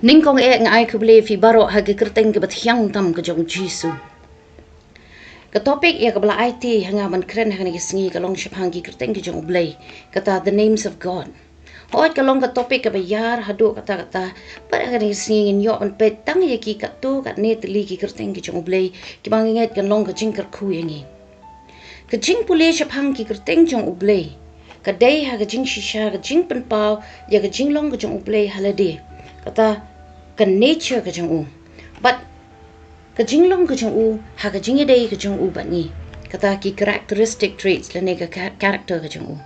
Ningkong ngai ke Blei fi baro hagi kyrteng ke bathyang tam ke Jong Jisu. Ke topik ya ke bela IT hanga ban keren hanga ke sengi ke long shapang ki kyrteng ke Jong Blei kata the names of God. Hoi ke long ke topik ke bayar hadu kata pada hanga ke sengi ngin yok ban pet tang ya ki kat tu kat ne teli ki kyrteng ke Jong Blei ki bang inget ke long ke jing ker ku yangi. Ke jing pule shapang ki kyrteng Jong Blei ke dei ha ke jing shisha ke jing pen pau ya ke jing long ke Jong Blei halade kata ke nature ke Jong U. But ke jing long ke Jong U ha ke jing iadei ke Jong U bat ni kata ki characteristic traits lene ke character ke Jong U.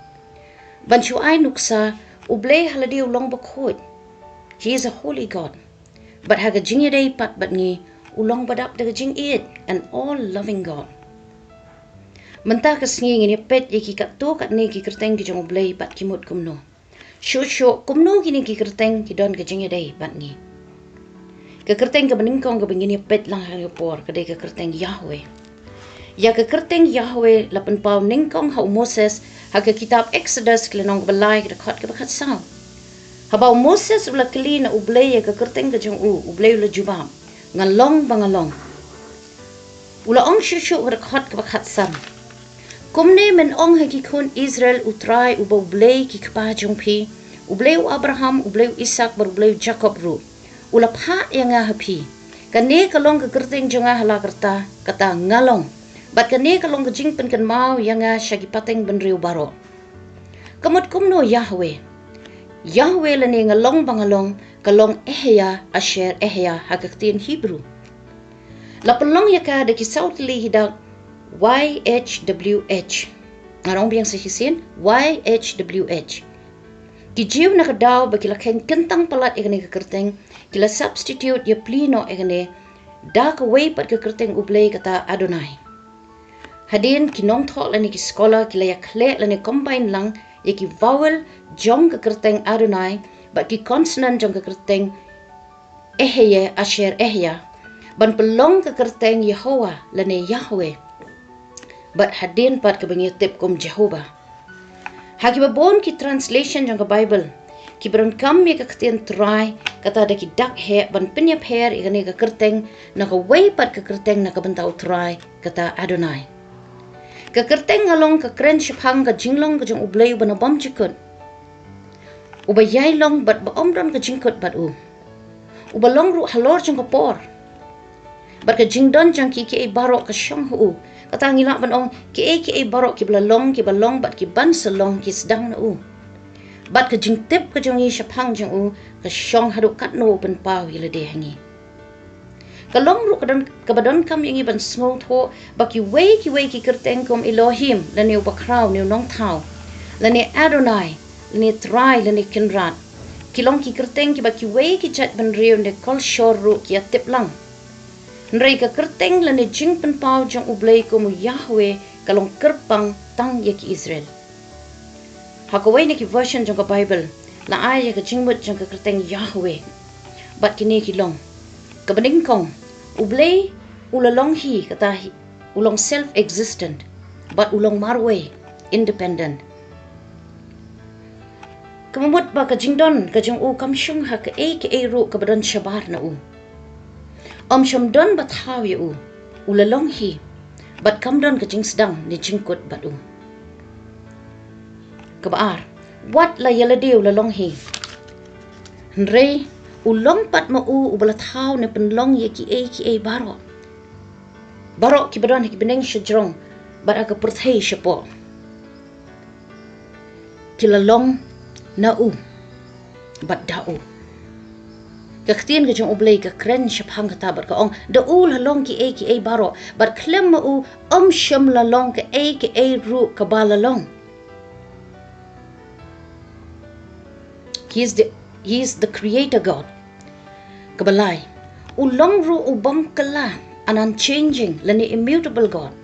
Ban chu ai nuksa u Blei halade ulong bakhot. He is a holy God. But ha ke jing iadei pat bat ni ulong badap de ke jing iad an all loving God. Mentah ke sengi ngini pet ye ki kat tu kat ni ki kyrteng ke Jong Blei bat ki mut kumno. Syuk kumno kini ki kyrteng ki don ke jing iadei bat ni. Ke kyrteng ke beningkong ke begini pet lang hari por ke ke kyrteng Yahweh. Ya ke kyrteng Yahweh lapan pau ningkong hau Moses ha ke kitab Exodus ke lenong belai ke dekat ke bekat sao. Habau Moses ula keli na u Blei ya ke kyrteng ke Jong U Blei ula jubab ngalong bangalong. Ula ong syuk ke dekat ke bekat sam. Kumne men ong ha ki kun Israel utrai u bau Blei ki kepa Jong Pi u Blei u Abraham u Blei u Ishak bar u Blei u Jacob ru. Ula pa yang hapi. Kane kalong ke kyrteng Jong hala kerta kata ngalong. Bat kane kalong ke jing pen kan mau yang syagi pateng benriu baro. Kamut kumno Yahweh. Yahweh lane ngalong bangalong kalong ehya asher ehya hagaktin Hebrew. Lapelong ya ka de kisau tili hidak YHWH. Arong biang sehisin YHWH. Kijiw na kadaw bagi laken kentang palat ikane ke kyrteng kila substitute ya plino ikane da ka way pat ke kyrteng u Blei kata Adonai. Hadin kinong thok lani ki sekolah kila ya kle lani combine lang ya ki vowel Jong ke kyrteng Adonai bat ki consonant Jong ke kyrteng ehya asher ehya ban pelong ke kyrteng Yehovah lani Yahweh bat hadin pat ke bengi tip kum Jehovah. Hagi babon ki translation jang ke Bible ki berangkam ya ke ketien try kata ada ki dak he ban penyap her ikane ke kyrteng na ke way pat ke kyrteng na ke bentau try kata Adonai. Ke kyrteng ngalong ke keren shapang ke jinglong ke jong u Blei ban bom jikut. Uba yai long bat ba omron ke jingkut bat u. Uba long ru halor jang ke por. Bat ke jingdon jang ki barok ke syong hu. Kata ngilak ban ong ki barok ki belalong ki balong bat ki ban selong ki sedang na u. Bat ke jing tip ke jong i shapang jang u ke syong haduk kat no ban pau ila de hangi. Kalong ru ke badon kam yang i ban small tho bak ki way ki kyrteng kom Elohim lani u bakraw ni nong tau. Lani Adonai lani try lani kinrat. Kilong ki kyrteng ki bak ki way ki chat ban riu ne kol shor ru ki atip lang. Nrai ke kyrteng lani jing pen pau jong u Blei komu Yahweh kalong kerpang tang ya ki Israel. Hakawai ni ki version jong ke Bible la ai ya ke jingmut jong ke kyrteng Yahweh. Bat kini ki long. Kebeningkong u Blei ulalong hi kata ulong self-existent but ulong marwe independent. Kemamut ba ke jingdon ke jong u kamsyung ha ke ru ke badan syabar na u. Syam don bat haw ya u. Ulalong hi. Bat kam don ke jing sedang ni jingkut bat u. Kebaar. Wat la yalade ulalong hi. Nrei ulong pat ma u ubalat haw ne penlong ye ki barok. Barok ki badon ki beneng syajrong. Bat aga perthai syapo. Kilalong na u. Bat da u. Kaktiin ke jong u Blei ke keren syapang kata bat ka ong da u lalong ki baro bat klem ma u syam lalong ke ru ke ba lalong. He is the creator God. Kebalai ulong ru u bom kala an unchanging lani immutable God.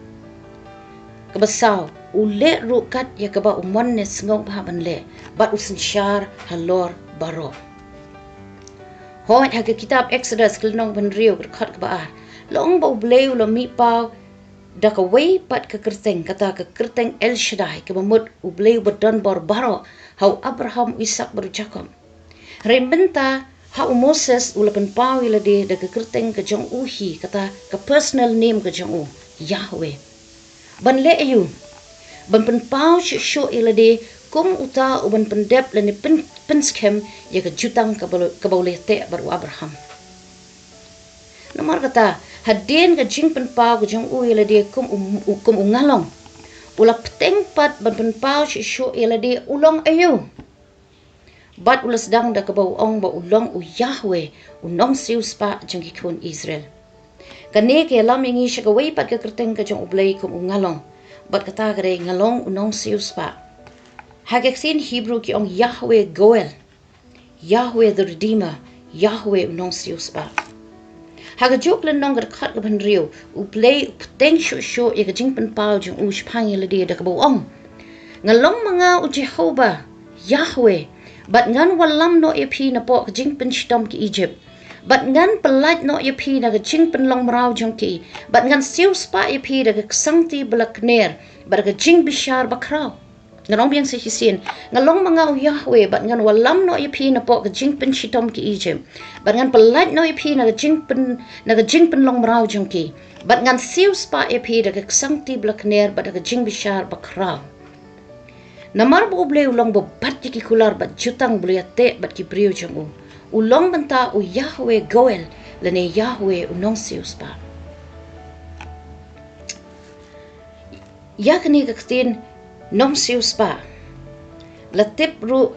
Kebasaw u le ru kat ya ke ba oneness ngong ba ban le bat u sensyar halor baro. Hoi ha ke kitab Exodus kelenong ban riu berkat ke baar. Long bau Blei ulo mi pau da ka way pat ke kyrteng kata ke kyrteng El Shaddai ke mamut u Blei badon bor baro hau Abraham Ishak bar Jacob. Rembenta Ha Moses ula penpau ila de ke kyrteng ke Jong uhi kata ke personal name ke Jong Yahweh. Ban le ayu. Ban penpau shu ila de kum uta uban pendep lani penskem ya ke jutang ke boleh te baru Abraham. Nomor kata hadin ke jing penpau ke Jong ila de kum ungalong. Ula peteng pat ban penpau shu ila de ulong ayu. Bat ulas sedang dah kebau ong ba ulong u Yahweh unong sius pa jeng kikun Israel. Kane ke lam ingi syakawai pat ke kyrteng ke jong Blei kum ngalong. Bat kata kare ngalong unong sius pa. Hagaksin Hebrew ki ong Yahweh Goel. Yahweh the Redeemer. Yahweh unong sius pa. Hagajuk lenong gerkat ke benriu u Blei peteng syu ya ke jing penpau jong u shpangi ledi dah kebau ong. Ngalong mga u Jehovah Yahweh. But ngan walam no epi na po kajing penstom ki Egypt. But ngan pelat no epi na kajing penlong merau jong ki. But ngan siu spa epi na kasangti belakner. But kajing bishar bakrau. Ngalong biang sihisin. Ngalong mga Yahweh. But ngan walam no epi na po kajing penstom ki Egypt. But ngan pelat no epi na kajing penlong merau jong ki. But ngan siu spa epi na kasangti belakner. But kajing bishar bakrau. Namar bu Blei ulong bat ki kular bat jutang boleh te bat ki brio jong u. Ulong benta u Yahweh Goel lene Yahweh unong sius pa. Ya kini kaktin nong sius pa. Latip ru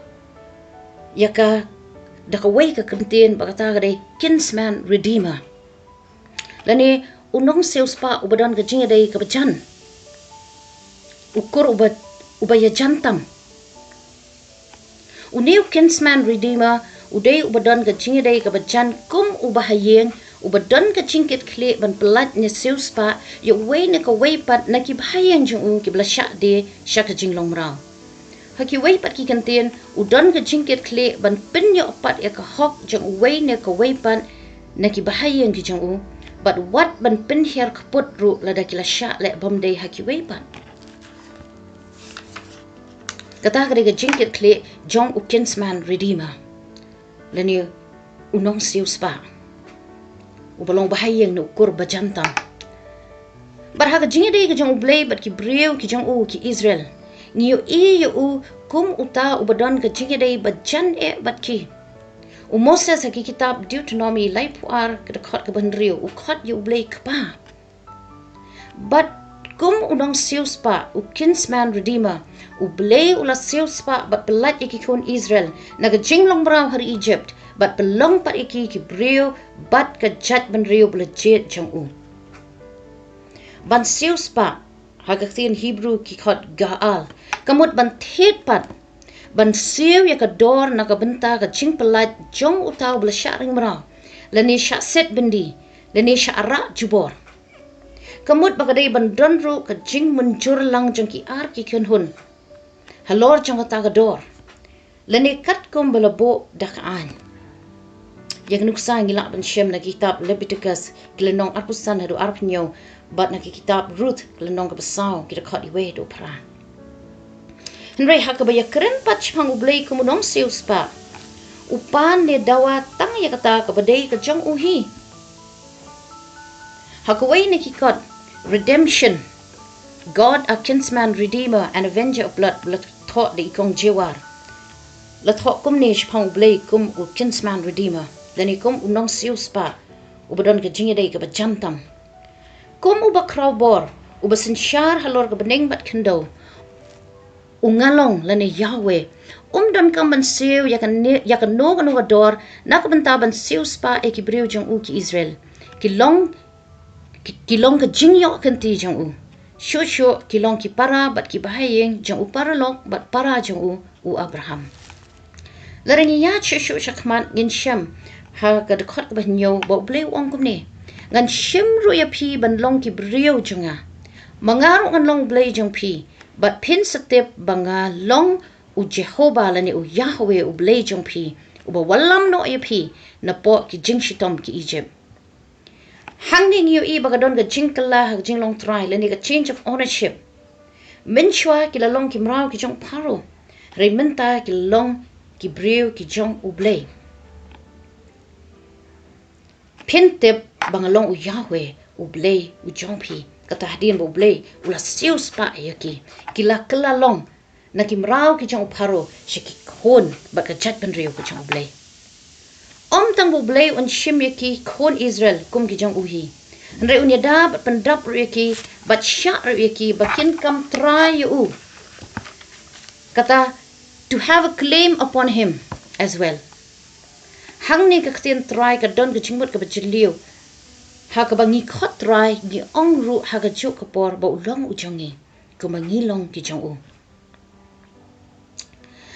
yaka dakaway ka kantin bakata kare kinsman redeemer. Lene unong sius pa ubadan ka iadei ka bajan. Ukur ubaya jantam. Uniu kinsman redeemer udai ubadan ke iadei ke bajan kum ubahayeng ubadan ke jingkit kle ban pelat ne siuspa ya wei ne ka wei pat na ki bahayeng jung ki blasyak de syak jinglong rao. Haki wei pat ki kantin udan ke jingkit kle ban pinyo pat ya ka hok jung wei ne ka wei pat na ki bahayeng ki jung but what ban pin her kaput ru lada ki lasyak le bam de haki wei pat. Kata kare ke jingkit kle Jong u kinsman redeemer. Lani unong sius pa. Ubalong bahayeng na ukur bajantam. Barha ka iadei ke Jong Blei bat ki breu ki Jong u ki Israel. Ngiyo u kum uta ubadan ke iadei bajan bat ki. U Moses ha ki kitab Deuteronomy lai puar ke dekat ke benriu u kot yu Blei kapa. But kum unong sius pa u kinsman redeemer. U Blei ula sius pa bat pelat iki kun Israel naga jinglong brau hari Egypt bat pelong pat iki ki brio bat ka jat ban rio belajet jang u. Ban sius pa hagaktin Hebrew ki kot gaal kamut ban thet pat ban siu ya ka dor naga benta ka jing pelat jong utau belasyak ring brau lani syak set bendi lani syak arak jubor. Kamut bakadai ban donru ka jing menjur lang jang ki ar ki kun hun. Halor jang kata kador. Lani kat kum belabo dakaan. Yang nuksa ngilak ban syem na kitab Leviticus gelenong arpusan hadu arpnyo bat na kitab Ruth gelenong kebesau kita kat iwe do pra. Henry hakabaya keren pat chpang Blei kumunong sius pa. Upan ne dawa tang ya kata kabadai ka Jong uhi. Hakaway ne kikot redemption. God a kinsman redeemer and avenger of blood thought the ikong jiwar. La thought kum ne shpang Blei kum u kinsman redeemer. Lani kum unong sius pa. Ubadon ke iadei ke bajantam. Kum uba kraubor. Uba sensyar halor ke bening bat kendo. Ungalong lani Yahweh. Don kam ban siu yakan no kan wador nak bentaban sius pa e ki briu jong u ki Israel. Kilong ke jingyok kanti jong u. Shusho kilong ki para bat ki bahayeng jong u paralok bat para jong u Abraham. Larangi ya shusho shakman ngin syam ha ka dekot ban nyo ba Blei ong kum ne. Ngan syam ru ya pi ban long ki briu jonga. Mangaru ngan long Blei jong pi bat pin setep banga long u Jehovah lani u Yahweh u Blei jong pi u ba walam no ya pi na po ki jingshitom ki Egypt. Hanging yu i bagadon ga jingkala ha jinglong try lani ga change of ownership. Minchwa ki lalong ki mrau ki jong paro. Rementa ki long ki briu ki jong u Blei. Pentep bangalong u Yahweh u Blei u Jong pi katahdin bu Blei ula siu spa yaki kila kelalong na kimrau ki jong uparo shiki khon baka jat ban riu ki jong Blei. Om tang bu Blei un shim yaki khon Israel kum ki jong uhi. Nre un yada bat pendap yaki bat sya yaki bakin kam try u. Kata to have a claim upon him as well. Hang ni ka ktin try ka don ka jingmut ka bajiliu. Ha ka bangi khot try ni ong ru ha ka juk ka por ba ulong u jongi. Ku mangilong ki jong u.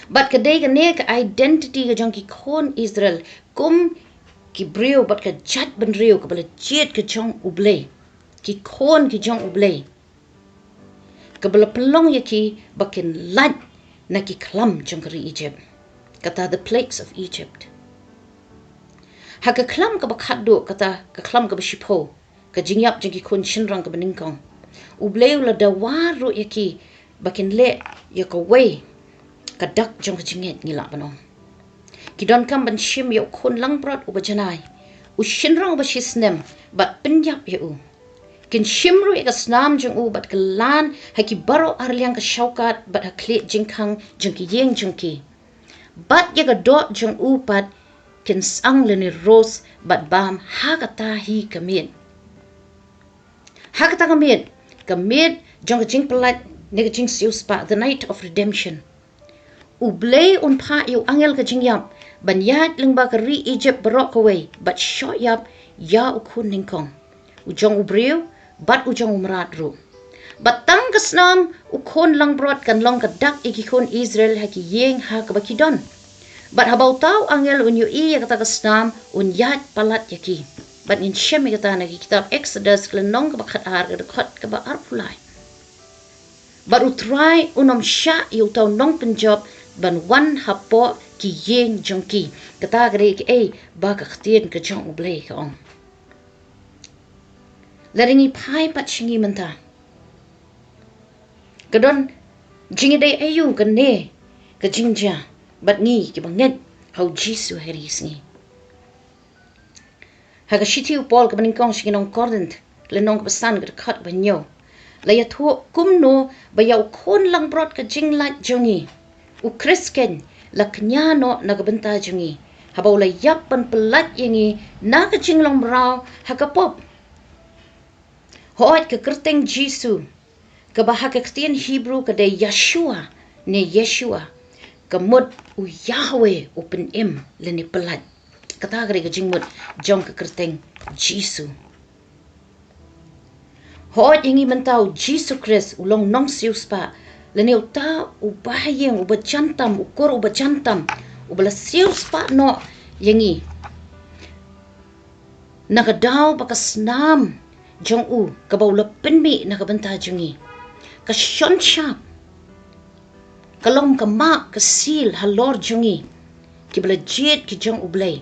But kadai ka ne ka identity ka jong ki khon Israel kum ki brio bat ka jat ban rio ka bala jet ka jong u Blei. Ki khon ki jong u Blei. Ka bala pelong yaki bakin lad na ki klam jong kari Egypt. Kata the plagues of Egypt. Ha ka klam ka bakhaddo kata ka klam ka bashipho ka jingyap jong ki khon shinrang ka baningkong. U Blei ula dawar ro yaki bakin le yaka way kadak jong jinget ngila banong kidon kam ban shim yo khon langbrot u bajanai u shinrong ba shisnem bat penyap yo kin shimru e snam jong u bat kelan haki baro arliang ka shaukat bat hakle jingkang jong ki yeng jong ki bat ye ka dot jong u pat kin sang leni rose bat bam hakata hi kamit kamit jong jing pelat ne jing siu spa the night of redemption. U Blei un pa yu angel ka jingyap ban yat lingba ka ri Egypt barok away but shot yap ya u kun ningkong u jong u briu bat u jong umrat ru but tang ka snam u kon lang brot kan long ka dak iki kon Israel ha ki yeng ha ka bakidon but habau tau angel un yu I kata ka snam un yat palat yaki but in shem kata na ki kitab Exodus klenong ka bakat har ka khot ka ba arpulai but u try unom sha yu tau nong penjob ban wan hapo ki yeng jong ki kata gre ki ba ka htien ka jong u Blei ka ong laringi pai pat shingi menta kadon jingidei ayu ka ne ka jingja bat ngi ki banget how jisu heris ngi ha ka shiti u pol ka baningkong shinong cordent lenong ka pasan ka khat banyo la ya thu kumno ba yaw khon lang brot ka jinglat jongi u krisken la knyano nagabenta jungi habau la yapan pelat yengi na ka jinglong brau hakapop hoat ka kyrteng jisu ka bahaka ktien Hebrew ka de Yeshua ne Yeshua ka mud u Yahweh u pen im leni pelat kata gre ka jingmut jong ka kyrteng jisu hoat yengi mentau jisu Christ ulong nong siuspa leni uta u bahayeng u bajantam u kor u bajantam u bala sius pa no yengi nakadaw baka snam jong u kabaw la penmi nakabanta jongi ka shon shap kalong ka ma ka seal halor jongi ki bala jet ki jong u Blei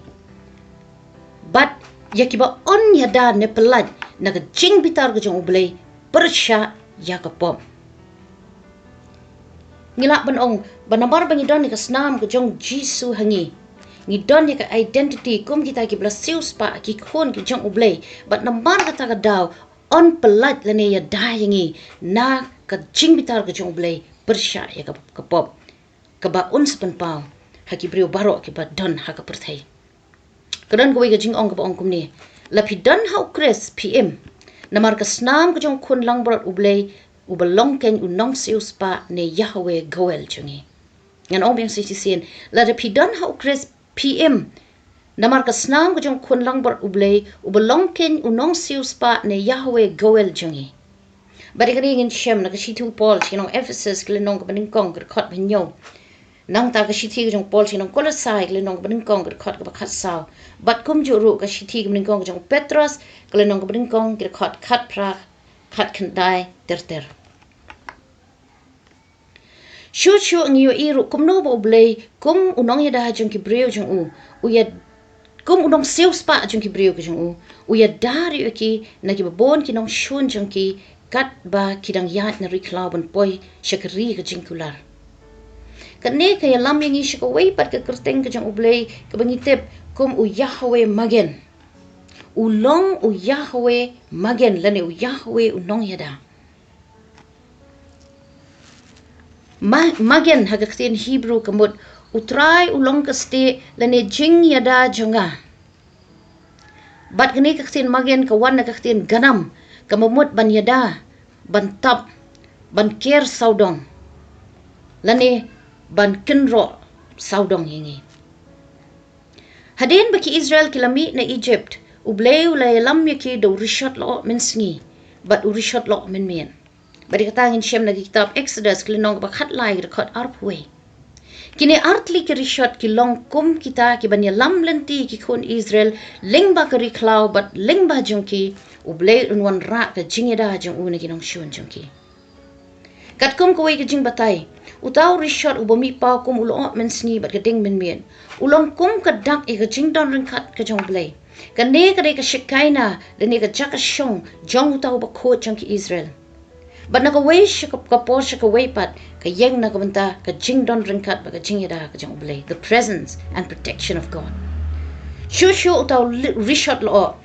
but yakiba on yada ne pelat naga jing bitar ka jong u Blei persya yakapom ngila banong banambar bangidon ni kasnam ko jong jisu hangi ngidon ni ka identity kum kita ki bla sius pa ki khon ki jong u Blei but nambar kata ka daw on pelat lane ya dayangi na ka jing bitar ka jong u Blei persya ya ka pop ka ba uns pen pau haki brio baro ki ba don ha ka perthai kadan ko ga jing ong ka ba ong kum ni la pi don how kres pm namar ka snam ko jong khon lang brot u Blei u balongken u nong sius pa ne Yahweh goel jungi ngan ong beng sisien la de pidon ha ukres pm namar ka snam ko jong khon lang bor u Blei u balongken u nong sius pa ne Yahweh goel jungi bari ka ring in shem na ka shitu Paul chinong Ephesus klenong ka baning kong ka khot banyo nang ta ka shiti jong Paul chinong Colossae klenong ka baning kong ka khot ka khat saw bat kum ju ru ka shiti ka baning kong jong Petros klenong ka baning kong ka khot khat pra khat khandai ter Shu ngiyo iru kumno ba u Blei kum unong yada jong ki breu jong u ya kum unong sius pa jong ki breu jong u ya dari ki na ki babon ki nong shun jong ki kat ba kidang yat na riklaban poi shakri ka jingkular kane ka ya lam yangi shiko wei pat ka kyrteng ka jong u Blei ka bangitep kum u Yahweh magen ulong u Yahweh magen lane u Yahweh unong yada. Magen hagaktin Hebrew kamut utrai ulong kaste lane jing yada jonga. Bat gani kaktin magen kawan na kaktin ganam kamumut ban yada ban tap ban ker saudong lane ban kinro saudong hingi. Hadin baki Israel kilami na Egypt Blei ulay lam yaki do rishot lo min sngi bat urishot lo min mien. Bari katangin siyam na kitab Exodus kilinong bakhat lai rekod arpwe. Kini artli ki rishot ki long kum kita ki banya lam lenti ki kun Israel lingba kari klau bat lingba jungki Blei unwan ra ka jingida jung una kinong shun jungki. Kat kum kawai ka jing batay utaw rishot ubami pa kum ulo min sngi bat kading min mien. Ulong kum ka dak i ka jing don ringkat ka jong Blei. Kane kare ka shikaina lene ka jaka shong jong utaw ba ko jong ki Israel. But nakaway siya ka po siya kaway pat ka yeng na kabanta ka jing don ringkat ba ka jing yada ka jong Blei. The presence and protection of God. Shushu utaw rishot lo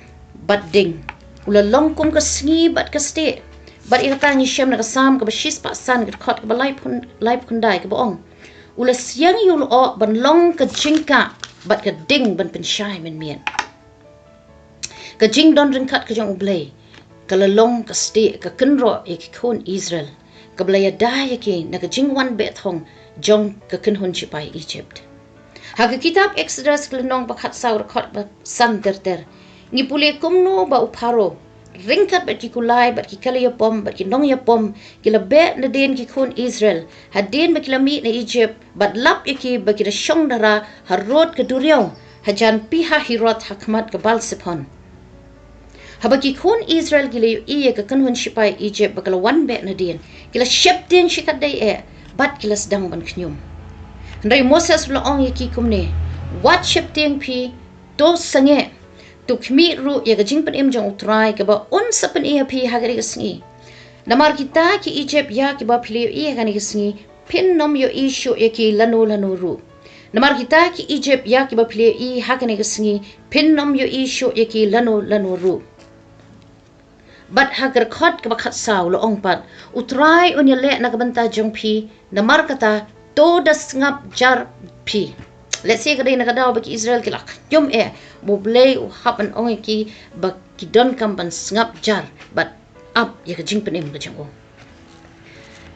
bat ding. Ula long kum ka sngi bat ka ste. Bat ikatang isyam na kasam ka ba shis pa san ka kot ka ba laip kunday ka baong. Ula siyang yul o ban long ka jingka bat ka ding ban penshay min mien. Ka jing don ringkat ka jong Blei. Ka lalong ka ste ka kinro ki kun Israel. Ka blaya daya ki na ka jing wan bethong jong ka kinhun chipay Egypt. Haga kitab Exodus kalinong bakhat sa rekod ba san terter. Ngipuli kumno ba uparo. Ringkat bat ki kulay bat ki kaliyapom bat ki nongyapom kilabe na din ki kun Israel. Hadin ba kilami na Egypt bat lap yaki ba ki na syong dara harod ka duryaw. Hajan piha hirot hakmat ka balsipon. Habaki kun Israel gila iya ka kanhun shipay Egypt bakala wan bet na din. Kila ship din shikat day bat kila sedang ban knyum. Handai Moses laong yaki kumne. Wat ship din pi to sange. Tu kmi ru ya ka jing pan im jong utray ka ba unsa pan iya pi hagari kasngi. Namar kita ki Egypt ya ki ba pili iya kani kasngi. Pin nom yo isyo yaki lano ru. Namar kita ki Egypt ya ki ba pili iya hakani kasngi. Pin nom yo isyo yaki lano ru. Bat hagar khot ka bakhat saw lo ong pat utray unya le na kabanta jong pi na markata to das ngap jar pi. Let's say kadai na kadaw baki Israel kilak yum mo Blei u hapan ong ki baki don kampan ngap jar but up ya ka jing panim ka jong.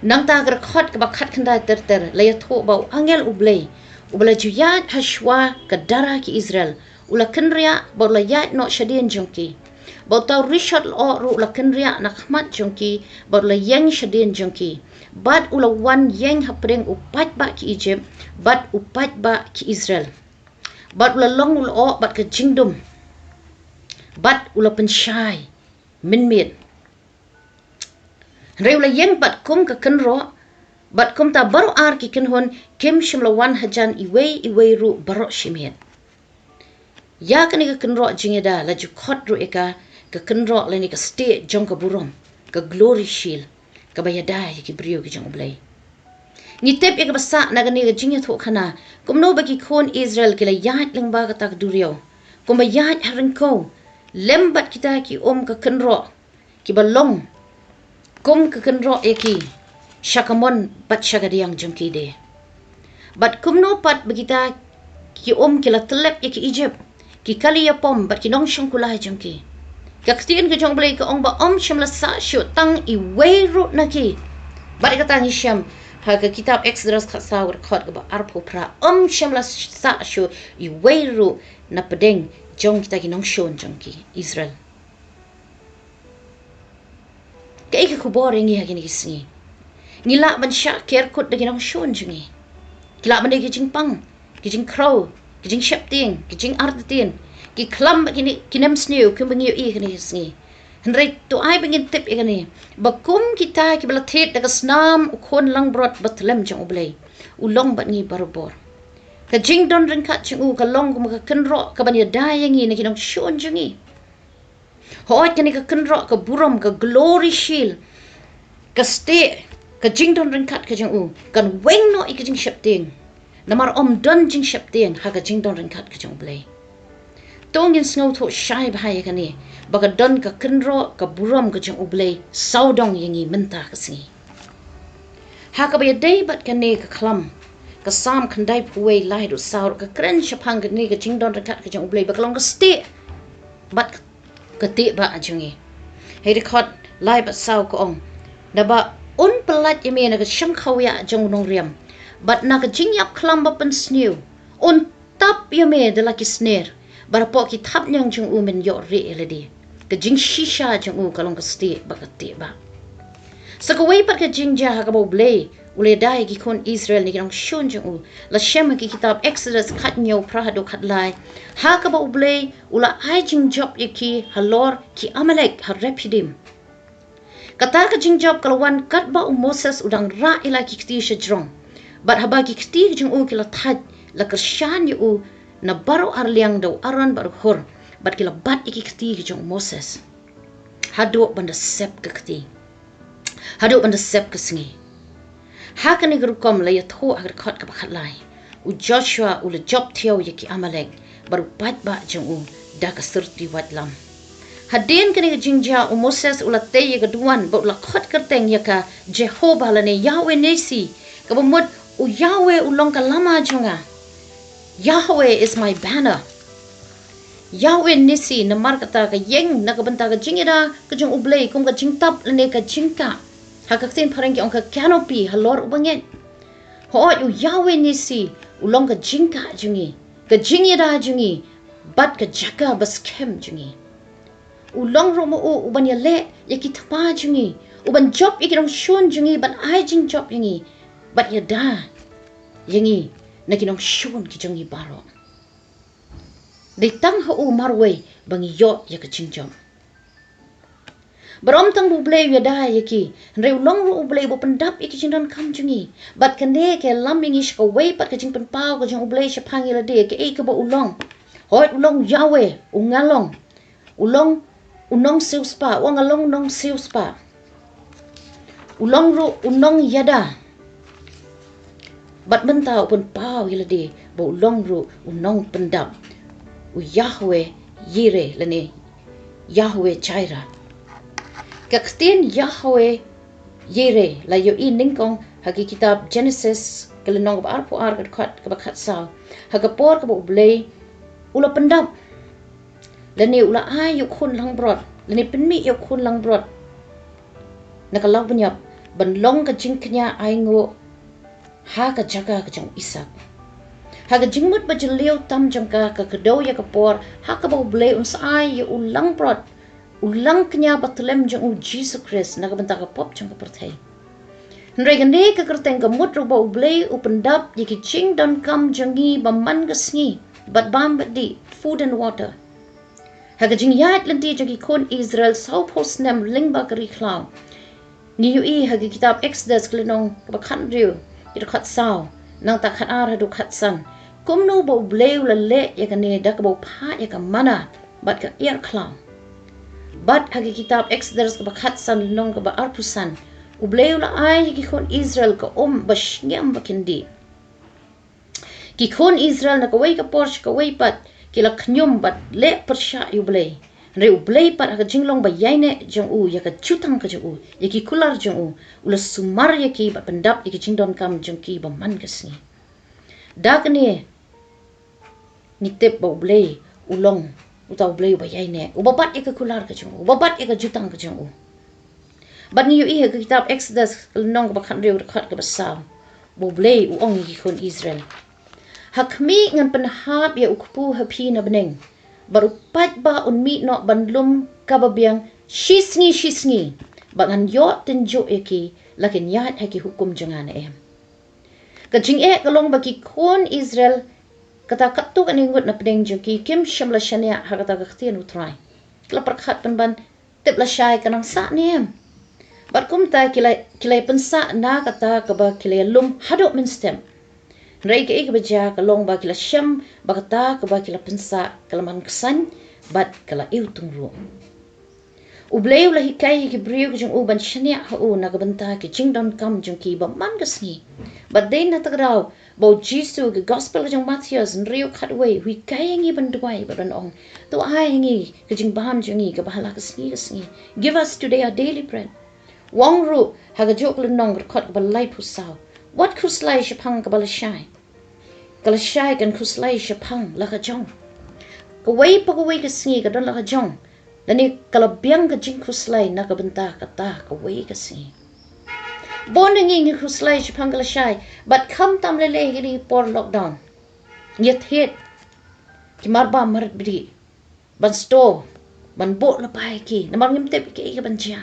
Nang ta hagar khot ka bakhat khanda ter laya tho ba angel u Blei juyat hashwa ka dara ki Israel ula kenria ba la yat no shadien jong ki. Bautau rishot lo ru la kenria na khmat jongki baut la yang shadin jongki bat ula wan yang hapring upat ba ki Egypt bat upat ba ki Israel bat ula long ula o bat ka jingdum bat ula pensyai min mit re ula yang bat kum ka kenro bat kum ta baru ar ki kenhon kim shimla wan hajan iwei ru baru shimien ya kani ka kenro jingeda la ju khot ru eka ka kenro leni ka ste jong ka burom ka glory shield ka bayada ki brio ki jong Blei ngitep ya ka basa na gani ka jingya tho khana kumno ba ki kon Israel kila yat lingba ka tak duryo kum ba yat haringko lembat kita ki ka kenro ki balong kum ka kenro ki shakamon bat shagadiang jong ki de bat kumno pat bagita ki kila telep ki Egypt ki kaliyapom bat ki nong shong kulay jong ki kaktiin ka jong Blei ka ong ba sham la sa syo tang iwei ru na ki. Bari ka tang isyam ha ka kitab Exodus ka sa rekod ka ba arpo pra sham la sa syo iwei ru na pedeng jong kita ki nong shon jong ki Israel. Ka ika kubor ingi ha kini kisingi. Ngila ban sya ker kut da ki nong shon jong ki. Kila ban da ki jing pang, ki jing crow, ki jing shepting, ki jing ardatin. Ki klam kini kinem sniu kumbangiu kini sngi hendrai to ai bengin tip ikani bakum kita ki balatet daga snam ukon lang brot batlem jong Blei ulong bat ngi barbor ka jing don ringkat jing ka long ka kenro ka banya dayangi na kinong shon jingi hoat kani ka kenro ka burom ka glory shield ka ste ka jing don ringkat ka jing kan weng no ikajing shepting namar don jing shepting ha ka jing don ringkat ka jong Blei Tongin snow to shy bahaya kani. Baga don ka kenro ka buram ka jong Blei saudong yangi mentah kesingi. Haka ba iadei bat kani ka klam. Ka sam kandai puwe lai do saur ka kren shapang kani ka jingdon rekat ka jong Blei bakalong ka stay. Bat ka te ba ajongi. Hei rekod lai bat sau ka ong. Daba un pelat yame na ka syam kawya jong nong riam. Bat na ka jingyap klam ba pen snew. Un tap yame de laki snare. Barapok ki tap nyang jong men yo re eledi. Ka jing shisha jong kalong ka stay ba ka te ba. Sa kaway pat ka jingja ha ka bo Blei. Ule dai ki kon Israel ni kinong shun jong la shem ki kitab Exodus kat nyaw prahado kat lai. Ha ka bo Blei ula ai jing job yaki halor ki Amalek ha repidim. Kata ka jing job kalawan kat ba Moses udang ra ila ki kti sha Jong. Bat haba ki kti jong kila tad la kersyan yu na baro arliang daw aran baru hor. Bat kila bat iki kti jong Moses. Hado banda sep ka kti. Hado banda sep ka singi. Haka ni gerukom la yatho agar kot ka bakat lai. U Joshua ula job tiaw yaki Amalek baru bat ba jong da ka serti wat lam. Hadin kani ka jingja Moses ula te ya gaduan ba ula kot kerteng yaka Jehovah la ne Yahweh nesi. Ka bumut Yahweh ulong ka lama jonga. Yahweh is my banner. Yahweh nisi namar kata ka yeng na ka banta ka jingida ka jong Blei kum ka jingtap la ne ka jingka. Hakaktin parang ki ka canopy halor ubangin. Hoot Yahweh nisi ulong ka jingka jungi. Ka jingida jungi. Bat ka jaka baskem jungi. Ulong romo uban ya le yaki tapa jungi. Uban job yaki rong shun jungi ban ai jing job jungi. Bat ya da yangi na kinong shun ki jungi baro. Ditang ho marwe bang yo ya ka jing job. Barom tang bu Blei ya da yaki. Nre ulong ro Blei bu pendap yaki jingdan kam jungi. Bat kane ke lam yangi shka way pat ka jing penpao ka jing Blei shapang ila de ke ka ba ulong. Hoit ulong Yahweh ungalong. Ulong unong siu spa, wang along nong siu spa. Ulong ru unong yada. Bat mentau pun pau ila de, ba ulong ru unong pendap. U Yahweh yire lene, Yahweh Jaira. Kaktin Yahweh yire la yo i ningkong hagi kitab Genesis kalenong ba arpo ar kat kabakat sao. Hagapor ka ba Blei ula pendap. Lani ula ay yuk kun lang brot. Lani penmi yuk kun lang brot. Nakalaw banyap. Banlong ka jing kanya ay ngo. Ha ka jaga ka jang isak. Ha ka jingmut ba jiliw tam jang ka kadaw ya kapor. Ha ka ba Blei uns ay yu ulang brot. Ulang kanya batulem jang Jesus Christ. Nakabanta ka pop jang kapertay. Nray gani ka kerteng gamut ro ba Blei upendap yaki jing don kam jangi baman gasngi. Bat bam bat di food and water. Haga jing yat lenti jagi kon Israel sau pos nem lingba kari klaw. Ni yu i haga kitab Exodus klinong kabakan riu. Ito kat sao. Nang takat ar hadu kat san. Kumno ba Blei ula le yaga ne da ka ba pa yaga mana. Bat ka ir klaw. Bat haga kitab Exodus kabakat san linong ka ba arpusan. Blei ula ay yagi kon Israel ka bashyam bakindi. Kikon Israel na kaway ka Porsche kaway pat kila knyum bat le persya yu Blei. Re Blei pat haka jinglong ba yayne jong yaka chutang ka jong yaki kular jong ula sumar yaki bat pendap yaki jingdon kam jong ki ba man kasni. Dakne nitip ba Blei ulong utaw Blei ba yayne ubabat yaka kular ka jong ubabat yaka jutang ka jong Bat ni yu iya ka kitab Exodus kalnong ba kan riu rekat ka basaw. Ba Blei uong yaki kon Israel. Hakmi ngan penhap ya ukpu hapi na beneng. Barupat ba unmi no bandlum kababiang shisngi. Bangan yo tenjo eki lakin yat haki hukum jangan em. Kajing kalong bagi kon Israel kata katuk aningut na peneng joki kim syamla syania hakata kaktian utrai. Kala perkat penban tip lasyai kanang sa ni em. Bat kumta kilay pensa na kata kaba kilay lum hadok minstem. Nrai ke baja kalong ba kila syam bakata ka ba kila pensa kalaman kesan bat kala iu tungru. Blei ulah hikai ki brio ki jong u ban shania ha u na banta ki jing don kam jong ki ba man gasngi. But then na tagrao bo Jisu ki gospel jong Matthews nrio khatway hui kai ngi ban dwai ba ban ong. To ai ngi ki jing baham jong ngi ka bahala gasngi. Give us today our daily bread. Wong ru ha ga jok le nong khot ba lai pusao. What kuslai shapang ka bala shai. Kala shai kan kuslai shapang la ka jong. Ka wai pa ka wai gasngi ka don la ka jong. Lani kalau biang ke jing kuslai nak bentah kata kawai kasi. Bonding ini kuslai sepanggal syai, but kam tam lele ini por lockdown. Yet hit, kimarba marat beri, ban store, ban bot lepai ki, namar ngimtep ki ban jia.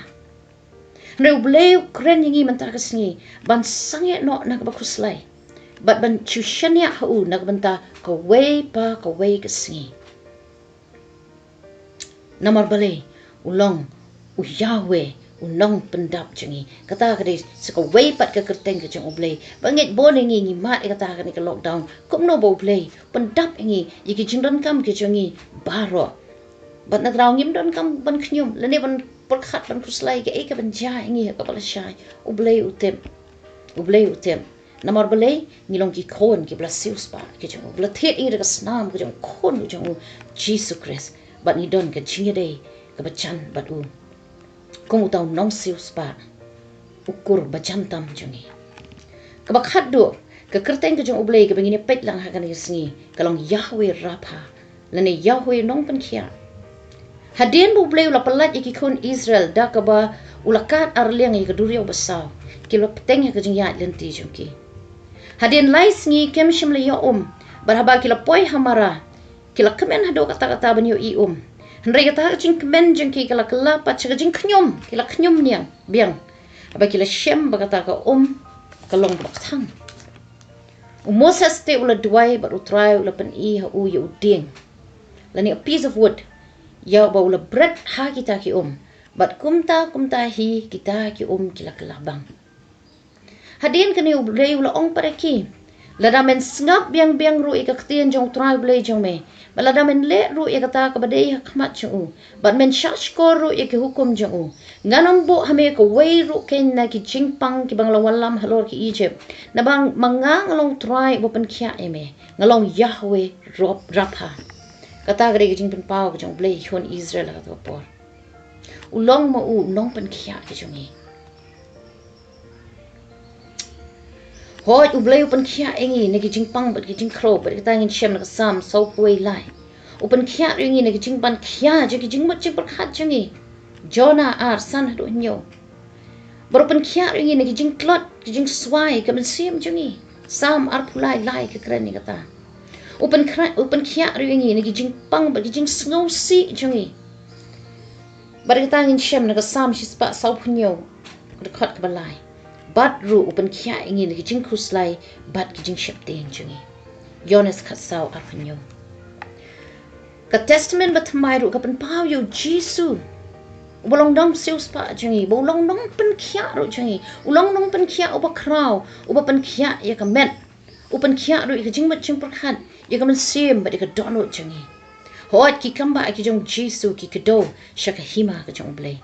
Neu Blei keren yang mentah kesni, ban sangat nak ba kuslai, but ban chushania hau nak bentah kawai pa kawai kesni. Namar Blei, ulong, Yahweh, unong pendap jengi. Kata kadi sekawai pat ke kerteng ke jeng Blei. Bangit bon ingi mat kata kadi ke lockdown. Kumno bo Blei, pendap ingi, yiki jeng don kam ke jengi baro. Bat nak raw ngim don kam ban knyum, lene ban perkhat ban kuslai ke eka ban ja ingi ke bala syai. Blei utem. Blei utem. Namar Blei ngilong ki kon ki bla sius pa ke jeng. Bla thet ingi ke snam ke jeng kon ke jeng Jesus Christ. But ni don ke iadei ke bacan bat u. Kung utaw nong sius pa. Ukur bacan tam jengi. Ke bakhat do ke kerteng ke jeng Blei ke bangini pet lang hakan isngi. Kalong Yahweh Rapha. Lane Yahweh nong penkia. Hadien bu Blei ula pelat iki kon Israel da ke ba ulakat arliang iki duriau besau. Kilo peteng ke jeng yat lenti jengki. Hadien lais ngi kem shimle ya barhaba kilo poi hamara. Kila kemen hado kata-kata banyo ium. Hendrai kata jing kemen jeng ki kila kela pat jing knyum. Kila knyum niang biang. Aba kila shem bakata ka kalong baktang. Moses te ula duai but utrai ula pen I ha u ya uding. Lani a piece of wood. Ya ba ula bread ha kita ki But kumta hi kita ki kila kelabang. Hadin kani Blei ula ong pareki. Ladamen ngap biang-biang ru ika ketien jong trai Blei jong me. Baladamen le ru ika ta ka badai hakmat jong u. But men shashkor ru ika hukum jong u. Nganong bo hame ka way ru ken na ki jingpang ki bang lawalam halor ki Egypt. Na bang mangang along trai bo pen kia eme. Ngalong Yahweh Rapha. Kata gade ki jingpen pao ki jong Blei hon Israel kata por. Ulong mo u nong pen kia ki jong e. Hoi Blei upan kia ingi nagi jingpang bat ki jingkro bat kita ingin shem naga sam so kuway lai. Upan kia ingi nagi jingpan kia je ki jingmat jing berkhat jengi. Jonah ar san hadu nyo. Barupan kia ingi nagi jingklot ki jing swai ka mensim jengi. Sam ar pulai lai ke keren ni kata. Upan kia ingi nagi jingpang bat ki jing snow si jengi. Bat kita ingin shem naga sam shispa so punyo. Dekat ke balai. Bat ru upan kia ingin ki jing kuslai bat ki jing shep den jungi. Yones katsau arpanyo. Ka testament bat mai ru ka pen pau yo Jisu. Ulong dong sius pa jungi. Ulong dong pen kia ru jungi. Ulong dong pen kia upa krau. Upa pen kia ya ka met. Upan kia ru ka jing bat jing perkhan. Ya ka men sim bat ka dono jungi. Hoat ki kamba ki jong Jisu ki kedo shaka hima ka jong Blei.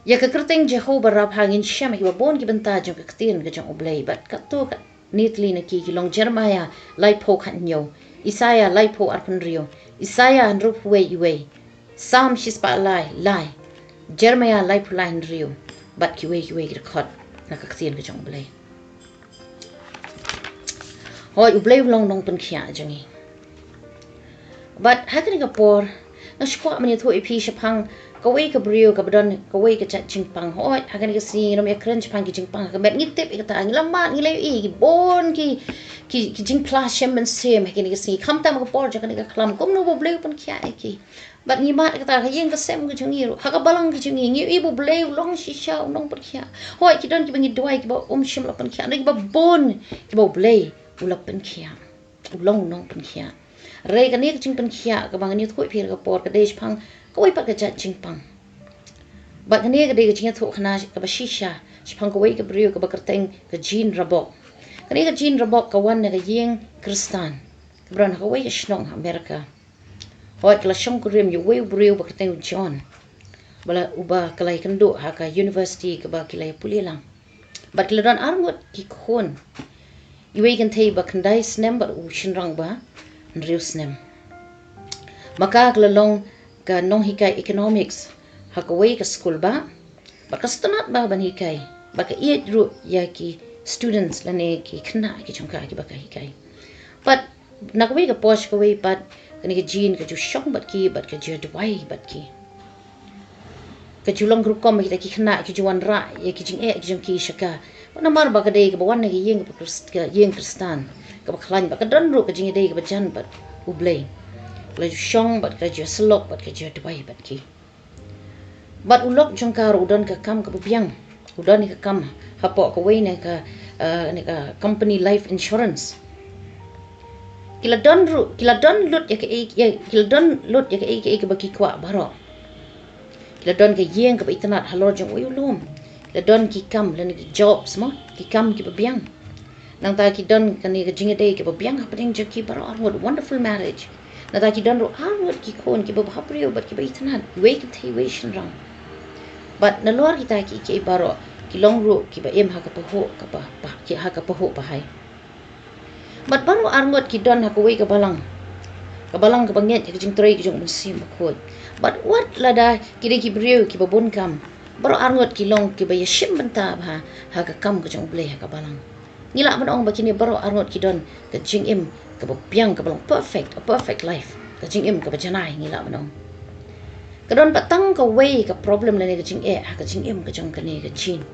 Ya ke kerteng Jehovah rap hangin syam ki babon ki benta jong ke ketin ke jong Blei bat kato kat nitli na ki long Jeremiah laipo kan nyo Isaiah laipo arpan rio Isaiah nrup we Sam shispa lai Jeremiah laipo lai rio bat ki we ki khot na ke ketin ke jong Blei. Hoi Blei long long pen khia jongi. But hakan ka por na shkwa man yatho ipi shapang kawai ka brio ka badon kawai ka chat jingpang hoi hakan ka si rom ya kren jingpang ki jingpang ka met ngitip ka ta ngilamat ngilay ki bon ki jing class shem ben sem hakan ka si khamta ma ka por jakan ka klam kom no bo Blei pan kya ki bat ngi mat ka ta yeng ka sem ka jungi ro ha ka balang ka jungi ngi ibu Blei long shisha nong pan kya hoi ki don ki bangi dwai ki ba shim la pan kya ni ba bon ki ba Blei ulap pan kya ulong nong pan kya rei ka ni ka jing pan kya ka bang ni thoi phir ka por ka desh phang kawai pat ka chat jingpang. Bat kani ka dega jinga thok khana ka bashisha shpang kawai ka brio ka bakarteng ka jin rabok. Kani ka jin rabok ka wan na ka yeng kristan. Kabran kawai ka shnong Amerika. Hoi ka la shong kurim yu wei brio bakarteng John. bala ubah kalai kenduk haka university ke ba kilai pulilang. Bat kiladon arngot ki khon. Iwe kan thei ba kandai snem ba u shinrang ba nriu snem. Maka klalong ka nong hikai economics haka wei ka school ba ka stunat ba ban hikai ba ka iet ru ya ki students lane ki khna ki chungka ki ba ka hikai. But nak wei ka posh ka wei pat kani ka jin ka ju shong bat ka ju dwai bat ki. Ka julong group kom kita ki khna ki juan ra ya ki jing ki jung ki shaka. Ba namar ba ka dei ka ba wan ki yeng ka yeng kristan ka ba khlan ba ka don ru ka jing dei ka ba jan bat u Blei. Ka ju shong bat ka ju slok bat ka ju dwai bat ki. Bat ulok jong ka udon ka kam ka biang. Udon ni ka kam hapo ka wei ne ka company life insurance. Kila don lut ya ka baki kwa baro. Kila don ka yeng ka itanat halor jong uyulum. Kila don ki kam lan ki jobs mo ki kam ki biang. Nang ta ki don ka ni ka jingade ki biang happening jong ki baro arwod wonderful marriage. Nang ta ki don ro arwod ki kon ki haprio bat ki itanat wei ka thei wei shin rang. But na luar kita ki baro ki long ru ki ba em ha ka paho ka ba ki ha ka paho ba hai. But baru arngot ki don ha ka wei ka balang ka banget ki jing trei ki jong sim khod. But what lada ki de ki briu ki ba bon kam baru arngot ki long ki ba yashim banta ba ha ka kam ka jong Blei ha ka balang. Ngila man ong ba kini baru arngot ki don ka jingim ka ba piang ka balang a perfect life ka jingim ka ba janai ngila man ong. Kadon patang ka wei ka problem la ne ka jing ha ka jingim ka jong ka ne ka chin.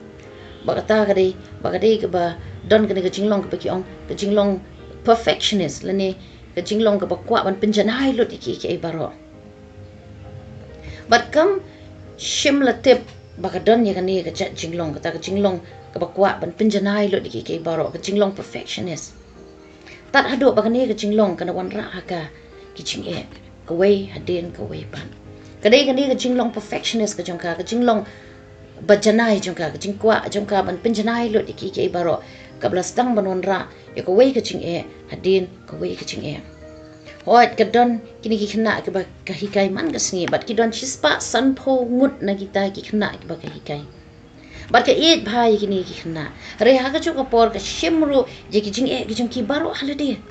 Ba ka dei ka ba don ka ne ka jinglong ka ba ki ong ka jinglong perfectionist la ne ka jinglong ka ba kwa ban pinjanai lut ki baro. But kam shim la tip ba ka don ya ka ne ka jinglong ka jinglong ka ba kwa ban pinjanai lut ki baro ka jinglong perfectionist. Tat hado ba ka ne ka jinglong ka na wan ra ka ki jing ka wei hadin ka wei ban. Kadai ka ne ka jinglong perfectionist ka jong ka jinglong bajanai jong ka jingkwa jong ka ban pinjanai lut ki baro ka blastang banon ra ya ka wei ka jing hadin ka wei ka jing Hoat ka don kini ki khna ka ba ka hikai man ka sngi bat ki don chispa san pho ngut na kita ki khna ka ba ka hikai. Bat ka eat bhai kini ki khna re ha ka chu ka por ka shimru je ki jing ki jong ki baro halade.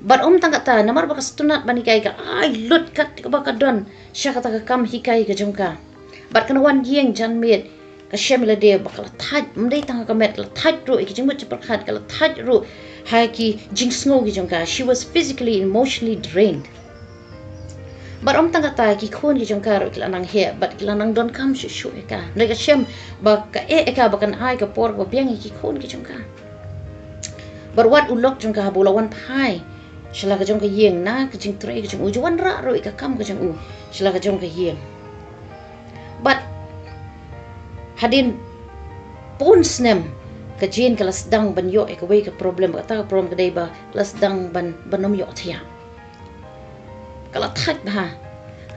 Bat tangata namar ba ka stunat ban hikai ka ai lut kat ka ba ka don sha ka kam hikai ka jong ka. Bat kana wan yeng jan met ka shemila de bakala thaj mdei tanga ka met la thaj ru ki jing mut prakhat ka la thaj ru ha ki jing sngo ki jong ka. She was physically and emotionally drained. But tanga ta ki khon ki jong ka ru ki lanang he but ki lanang don kam shu ka ne ka shem ba ka ka ba kan ai ka por ba biang ki khon ki jong ka. But what ulok jong ka bola wan phai shala ka jong ka yeng na ka jing tre ki jong u juan ra ru ka kam ka jong u shala ka jong ka yeng. But hadin pun snem ka jin kelas dang ban yo ka wei ka problem ka ta problem ka dei ba kelas dang ban banom yo thia kala thak ba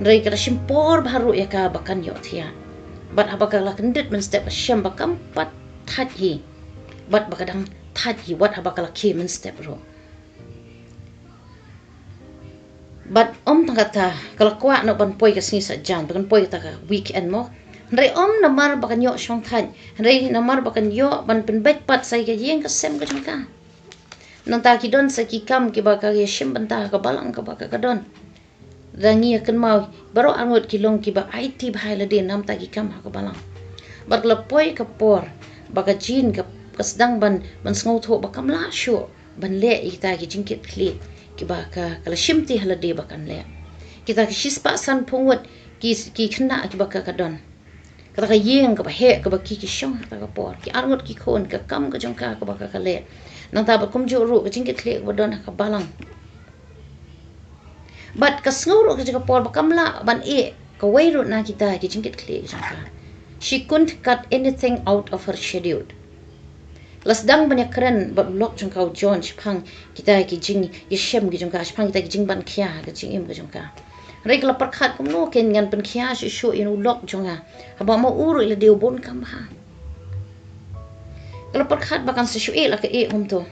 rei ka shimpor baru ya ka bakan yo thia bat abaka la kendit men step shem bakam pat thak hi bat bakadang thak hi wat abaka la ki men step ro bat tangata kala kwa no ban poi ka sni sa jan ban poi ta ka weekend mo Rei namar bakan yo shong than rei namar bakan yo ban penbet pat sai ka yeng ka sem ka jangka nang ta ki don sa ki kam ki ba ka yeshim ban ta ka balang ka ba ka don rangi akan mau baro angot ki long ki ba IT bhai la de nam ta ki kam ha ka balang bar la poi ka por ba ka jin ka kasdang ban sngo tho ba kam la shu ban le i ta ki jingkit kli ki ba ka kala shimti hala de ba kan le ki ta ki shispa san phungwat ki khna ki ba ka don ka yeng ka ba he ka ba ki shong ta ka por ki arngot ki khon ka kam ka jong ka ba ka le nang ta ba kum jo ru ka jing ke khle ba don ka balang bat ka sngo ru ka jong ka por ba kam la ban ka wei ru na kita ki jing ke khle jong ka she couldn't cut anything out of her schedule las dang ban kren ba lok jong ka John phang kita ki jing yeshem ki jong ka phang kita ki jing ban khia ka jing im ka jong ka Regla perkhat kumno ken ngan pen khia shu inu lok jonga haba mo uru ila deu bon kam ha kala perkhat bakan shu la ka hum to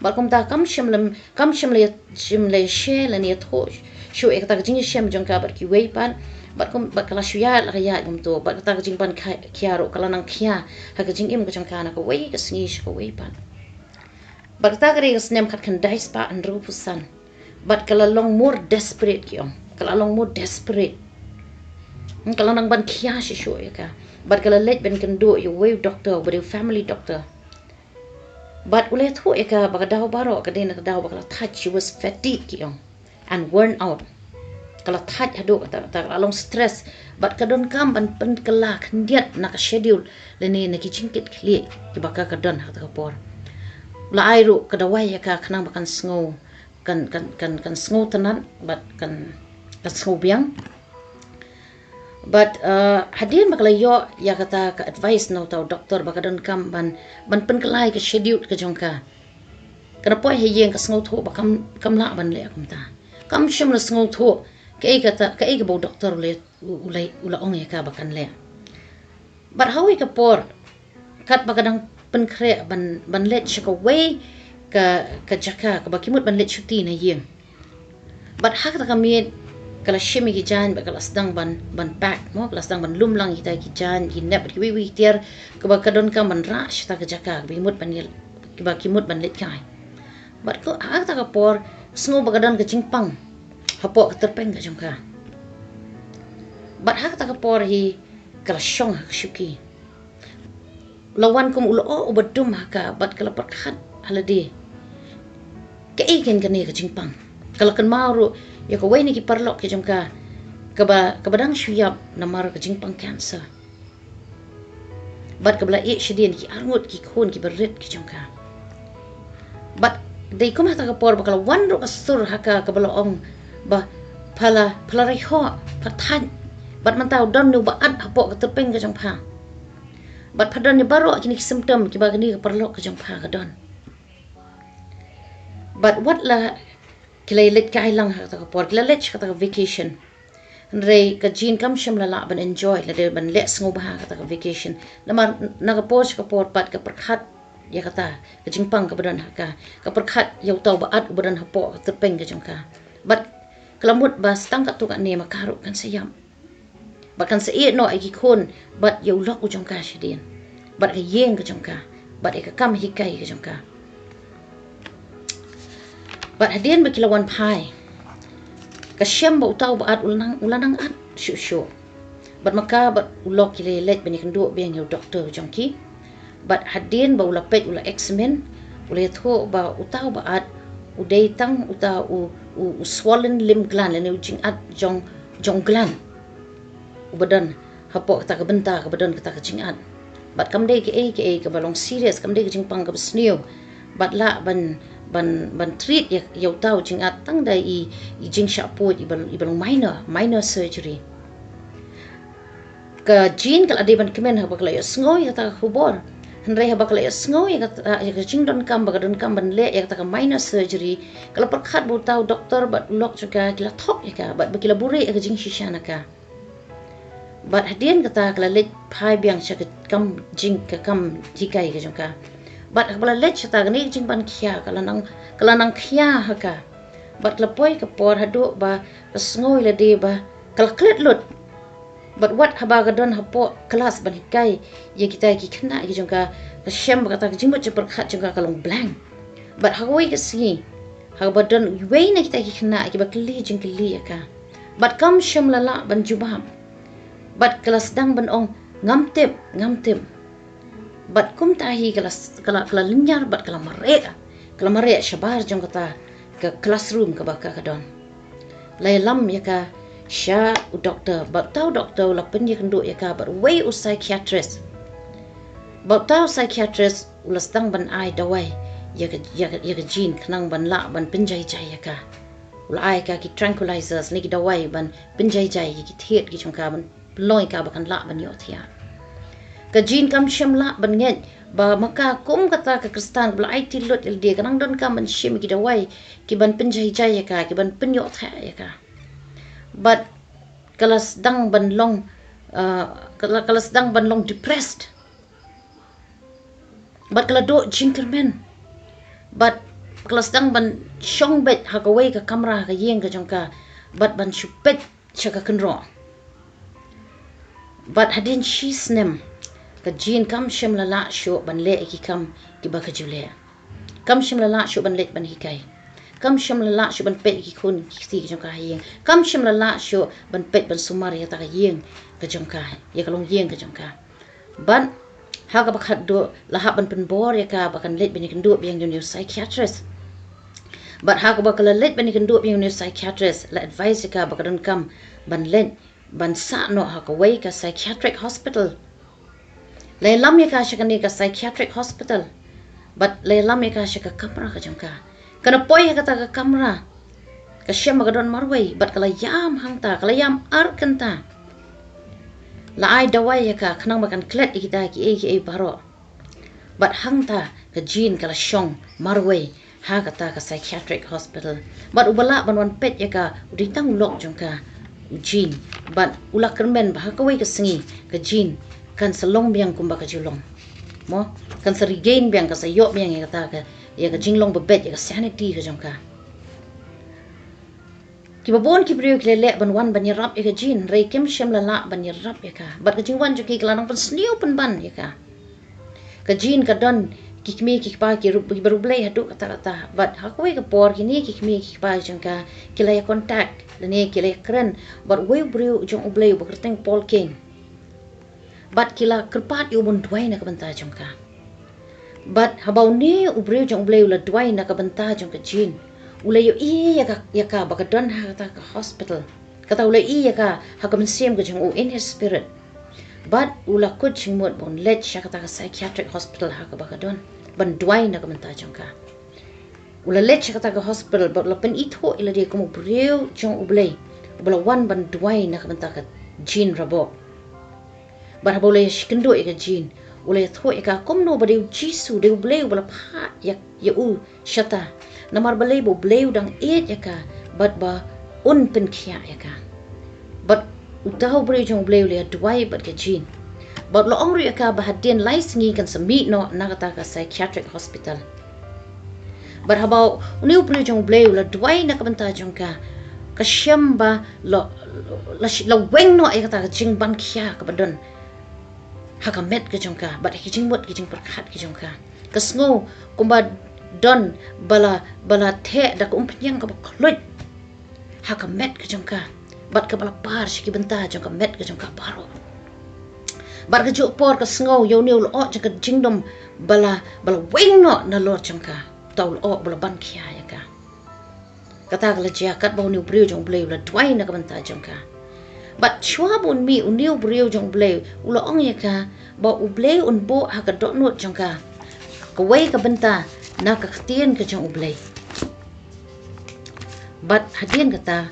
ba kum ta kam shimle she la ni tho shu kata jing shem jong ka bat ki wei pan bat kala shuya la ya gum to bat kata jing pan kya ro kala nang kya ha ka jing im ka jong ka na ka wei ka sngi sh ka wei pan bat kata ka ri snem khat kan dai spa an ru pusan bat kala long more desperate kyong kala long more desperate kala nang ban kya shi shu ka bat kala let ben kan do you wei doctor but family doctor but ule thu eka bagadaw baro kadena kadaw bakala touch she was fatigued kyong and worn out kala touch hado ta along stress but kadon kam ban pen kala khndiat na ka schedule leni na ki chingkit khli ki baka kadon ha ta por la airu kadawai eka khnang bakan sngo kan sngo tanan but kan sngo biang but hadin bakala yo ya kata ka advice no tau doktor bakadon kam ban pen kelai ke schedule ke jongka kana poi he yeng ka sngo tho bakam la ban le akum ta kam shim la sngo tho ke ka bo doktor le ula ong ya ka bakan le but how ka por kat bakadang pen kre ban let shaka way ka jaka ka bakimut ban let shuti na yeng but hak ta kami kala shimi ki jan ba kala sedang ban pack mo kala sedang ban lumlang kita ki jan ki nep ki wi tiar ka ba kadon ka ban ra shta ka jaka bi mut ban yel ki ba ki mut ban let kai bat ko ak ta ka por sngo ba kadon ka jingpang hapo ka terpeng ka jongka bat hak ta ka por hi kala shong hak shuki lawan kum ulo o badum haka bat kala perkhat halade ka iken ka ne ka jingpang kala kan maru ya ko wei ni ki parlok ke jongka ka badang shuyap namar ka jingpang cancer bat ka bla e shidin ki arngut ki khun ki berit ki jongka bat dei kum hata ka por bakal wan ro ka sur haka ka bla ong ba pala rai ho pathan bat man tau don nu ba at hapo ka terpeng ka jongpa bat padon ni baro kini symptom ki ba ni ka parlok ka jongpa ka don but what la kilay let ka lang kata ka por kilay let kata ka vacation rei ka jin kam sham la ban enjoy la de ban let sngo ba kata ka vacation namar na ka por ka por pat ka perkhat ya kata ka jingpang ka badan ka perkhat yau tau ba at badan hapo ka terpeng ka jongka but kelamut ba stang ka tu ka ne makaru kan sayam bakan sa no ai ki khon but yau lok u jongka shidin but ka yeng ka jongka but ka kam hikai ka jongka but hadin ba kilawan pai ka syam ba utaw ba at ulanang at shu but maka ba ulok kile let bani kan do beng yo doctor jongki but hadin ba ulapet ula examine ula tho ba utaw ba at udai tang uta u swollen limb gland le jing at jong gland ubadan hapo ta ka benta ka badan ka ta ka jing at but kam dei ke ka balong serious kam dei ka jing pang ka sneo but la ban treat yau tau jing at tang dai i jing sha po ibang minor surgery ka jin kala de ban kemen ha bakla yo sngo ya ta hubor handai ha bakla yo sngo ya ka jing don kam ban le ya ta ka minor surgery kala perkhat bu tau doktor bat lok juga kila thok ya ka bat bakila buri ya ka jing shishana ka bat hadien kata kala le phai biang sha kam jing ka kam jikai ka jongka bat akbala let chata gani jing ban khia kala nang khia haka bat lapoi ka por hadu ba snoi la de ba kala klet lut but what haba ga don hapo kelas ban kai ye kita ki khna ki jongka ka shem ba ta jing mo che per khat jongka kalong blank but hawai ka si ha ba don wei na kita ki khna ki ba kli jing kli ka but kam shem la ban jubab but kelas dang ban ong ngam tip bat kum tahi kala linyar bat kala mare shabar jong kata ke classroom ka baka ka don lai lam ya ka sha u doctor bat tau doctor la pen ya kendo ya ka bat way u psychiatrist bat tau psychiatrist ulas tang ban ai dawai ya ka jin khnang ban la ban pinjai jai ya ka ula ai ka ki tranquilizers ni ki dawai ban pinjai jai ki thiet ki jong ka ban loi ka bakan la ban yo thia ka jin kam sham la ban nget ba maka kum kata ka kristan bla ai tilot il de kanang don kam ban shim ki dawai ki ban pinjai jai ya ka ki ban pinyo tha ya ka but kalas dang ban long depressed but kala do jinkermen but kalas dang ban shong bet ha ka wei ka kamera ka yeng ka jong ka but ban chupet chaka kenro but hadin shis nem ka jin kam shem lala sho ban le ki kam ki ba ka jule kam shem lala sho ban le ban hikai kam shem lala sho ban pet ki khun ki si jong ka yeng kam shem lala sho ban pet ban sumar ya ta ka yeng ka jong ka ya ka long yeng ka jong ka ban ha ka bakhat do la ha ban pen bor ya ka bakan let ban kan do biang you psychiatrist but ha ka bakala let ban kan do biang you psychiatrist la advice ka bakan kam ban let ban sa no ha ka wai ka psychiatric hospital le lam ya ka shakani ka psychiatric hospital but le lam ya ka shaka kamra ka jong ka kana poi ka ta ka kamra ka shem ka don marwai but kala yam hangta kala yam arkanta la ai dawai ya ka khnang makan klet ikita ki e baro but hangta ka jin kala shong marwai ha ka ta ka psychiatric hospital but ubala ban wan pet ya ka uditang lok jong ka jin but ula kermen ba ka wai ka singi ka jin kan salong biang kumba ka julong mo kan sa regain biang ka sa yo biang ya ta ka ya ka jinglong ba bet ya ka sanity ka jong ka ki babon ki brio ki le ban wan ban yarap ya ka jin rei kem shem la la ban yarap ya ka but ka jingwan jo ki klanang pan sniu pan ban ya ka jin ka don ki kmi ki pa ki baru Blei hadu kata kata but hakwe ka por ki ni ki kmi ki pa jong ka ki la ya contact le ne ki la kren but we brio jong Blei ba kerteng Paul King but kila kerpat yu bun duai na ka banta jong ka but habau ni ubrio jong Blei ula duai na ka banta jong ka jin ula yo ya ka ba ka don ha ta ka hospital kata ula ya ka ha ka mensem ka jong in his spirit but ula kut ching mot bon let sha ka ta ka psychiatric hospital ha ka ba ka don ban duai na ka banta jong ka ula let sha ka ta ka hospital but la pen itho ila dia ko brio jong Blei ula wan ban duai na ka banta ka jin rabo but habau le shikendo ka jin ula tho ka kumno ba de jisu de Blei ula pha ya u shata namar balai bo Blei udang ya ka but ba un pen khia ya ka but utaw bri jong Blei le duai but ka jin but lo ong ri ka ba hadin lai singi kan sami no nakata ka psychiatric hospital but habau uni bri jong Blei ula duai na ka banta jong ka shamba la weng no ya ka jing ban khia ka badon haka met ka jong ka but ki jing mot ki jing perkhat ki jong ka sngo kumba don bala the da ko umpiang ka bakloit haka met ka jong ka but ka bala par shi benta jong ka met ka jong ka baro bar ka jo por ka sngo yo ni lo ka jingdom bala weng no na lor jong ka taul o bala ban khia ya ka kata ka la ja kat ba ni brio jong Blei la twai na ka benta jong ka but chua bun mi uniu brio jong Blei ulo ong ya ka ba u Blei un bo ha ka dot not jong ka wai ka benta na ka ktien ka jong Blei but hadien kata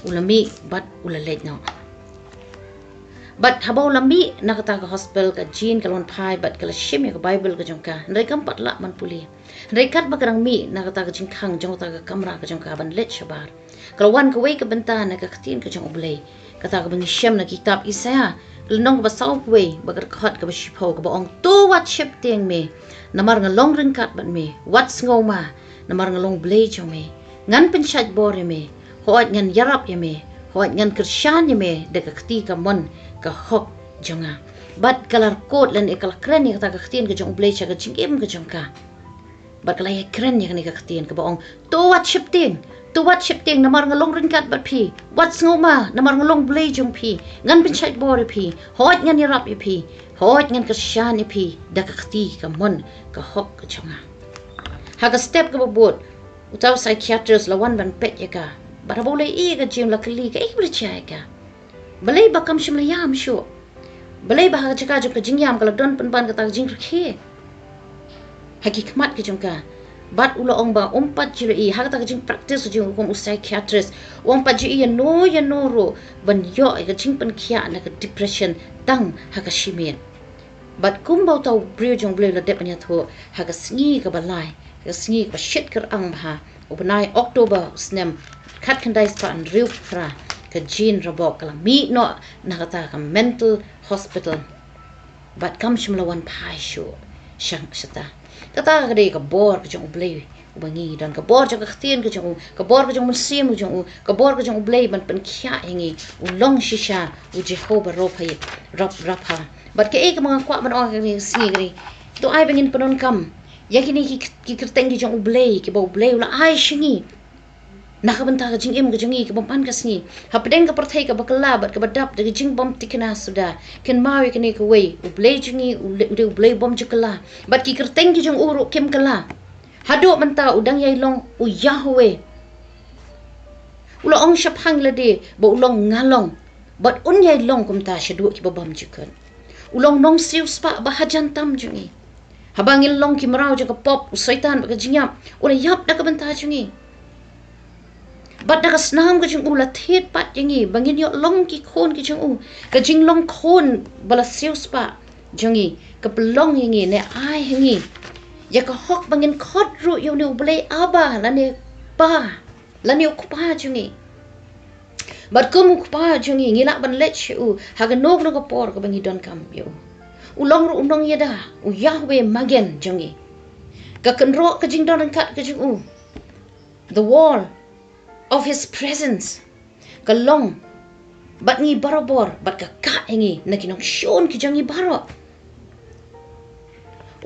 ulami but ulalait no but habau lami na kata ka hospital ka jin kalon phai but kala shim ya ka Bible ka jong ka ndai kam patla man puli ndai kat bakrang mi na kata ka jing khang jong ta ka kamra ka jong ka ban let shabar kalwan ka wai ka benta na ka ktien ka jong Blei kata ka bang shem na kitab Isaya lenong ba sau wei bagar khat ka ba shipho ka ba ong to wat ship tiang me namar nga long ring kat ban me wat ngoma namar nga long Blei jong me ngan pen chat bor me hoat ngan yarap ya me hoat ngan kershan ya me de ka kti ka mon ka hok jonga bat kalar kot lan e kala kren ya ka ktien ka jong Blei cha ka jingim ka jong ka bat kala ya kren ya ka ktien ka ba ong to wat ship tiang namar nga long ring kat bat phi wat ngoma namar nga long Blei jong phi ngan pen chat bor phi hoat ngan yarap ya phi hoat ngan kershan ya phi de ka kti ka mon ka hok ka jonga ha ka step ka bot utaw psychiatrist lawan ban pet ya ka bara boleh ka jim la kali ka boleh cai ka balai ba kam shim la yam shu balai ba ha chaka jo ka jingyam ka don pan ban ka ta jing khe hakikmat ka jong ka bat ulo ong ba umpat jilo ha ta ka jing practice jing kom psychiatrist umpat ji ya no ro ban yo ka jing pan khia na ka depression tang ha ka shimen bat kum ba taw brio jong Blei la de pan ya tho ha ka sngi ka balai sni ba shit ker ang ha ubnai October snem khat khandai span riu fra ka jin rabok kala mi no nakata ka mental hospital but kam shimlawan pai shu shang shata kata ka de ka bor ka jong Blei ubangi dan kabor jang khtien ke jang kabor ke jang musim ke jang kabor ke jang Blei ban pen khia yangi ulong shisha u Jehovah ropai rapa bat ke ek mga kwa ban ong ni sigri to ai bengin penon kam yakini ki kyrteng ki jang Blei ki bau Blei ula ai shingi nakabenta ka jingim ka jangi ka bampan ka singi hapdeng ka perthai ka bakala bat ka badap de jing bom tikna suda ken mawi kene ka wei u Blei jingi u Blei bom jukala bat ki kyrteng ki jang uru kem kala hado menta udang yai long u Yahweh ulo ong shaphang lade bo ulong ngalong bat un yai long kumta shadu ki babam jukan ulong nong siu spa bahajan tam jungi habangil long ki marau jaga pop usaitan ba ka jingyam ula yap da ka benta jungi bat da kasnam ka jing ula thet pat yangi bangin yo long ki khon ki jing u ka jing long khon bala siu spa jangi ka pelong yangi ne ai yangi ya ka hok bangin khot ru yo ne Blei aba lane pa lane ukpa jangi bat kum ukpa jangi ngila ban lech u haga nog no ka por ka bangi don kam yo ulong ru unong yada u Yahweh magen jangi ka kenro ka jing don kat ka jing u the wall of his presence kalong bat ngi barabor bat ka ngi nakinong shon ki jangi baro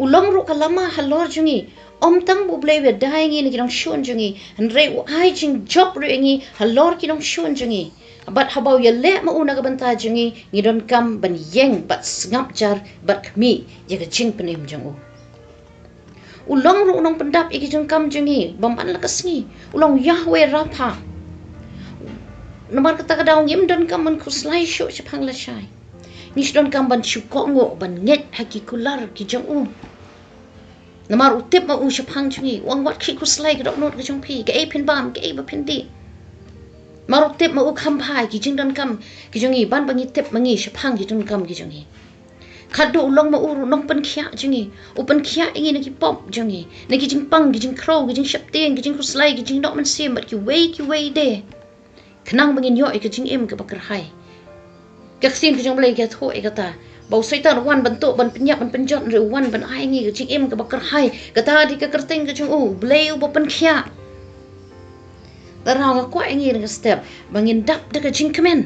ulong ru kalama halor jungi om tang bu Blei we dai ngi nakinong shon jungi nre u ai jing job ru ngi halor kinong shon jungi bat habau ya le ma una ka banta jungi ngi don kam ban yeng bat ngap jar bat kmi ya ka jing penem jungu ulong ru unong pendap iki jung kam jungi bamban la kasngi ulong Yahweh rapa nomor kata kadang yim don kam ban kuslai sho chapang la shai nish don kam ban chukongo ban nget haki kular ki jung u nomor utip ma u chapang jungi wang wat ki kuslai ka dok not ka jung pi ka e pin bam ka e ba pin di mar utip ma u kham phai ki jing don kam ki jungi ban bangi tip mangi chapang ki don kam ki jungi khadu ulong ma uru nong pen khia jungi upen khia ingi na ki pop jungi na ki jing pang ki jing crow ki jing shapteng ki jing kuslai ki jing dok man sim bat ki wei de kenang bangin yo ki jing em ka bakar hai ka ksin ki jing Blei ka tho e kata bau saitan wan bentuk ban penyap ban penjot re wan ban ai ngi ki jing em ka bakar hai kata di ka kerteng ka jing u Blei u pen khia darang ko ngi nga step bangin dap de ka jing kemen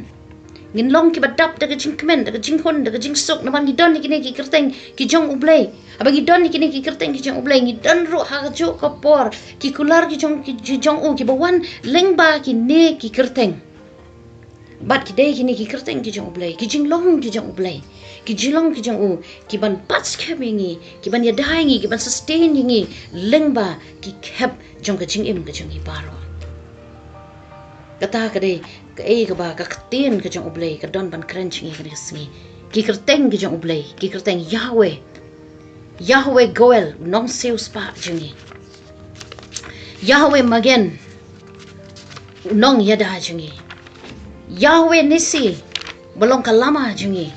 ngin long ki badap daga jing kemen daga jing hon daga jing sok naman gi don ni ki kerteng ki jong Blei abang gi don ni ki kerteng ki jong Blei ngi don ro ha jo ka por ki kular ki jong u ki bawan lengba ki ne ki kerteng bat ki dei ki kerteng ki jong Blei ki jing long ki jong Blei ki jilong ki jong u ki ban pats khemingi ki ban yadai ngi ki ban sustain ngi lengba ki khep jong ka jing im ka jong i baro kata ka dei ka e ka ba ka tien ka jong Blei ka don ban crunch ngi ka singi ki kerteng ki jong Blei ki kerteng Yahweh goel nong seu spa jungi Yahweh magen nong yada jungi Yahweh nisi belong kalama jungi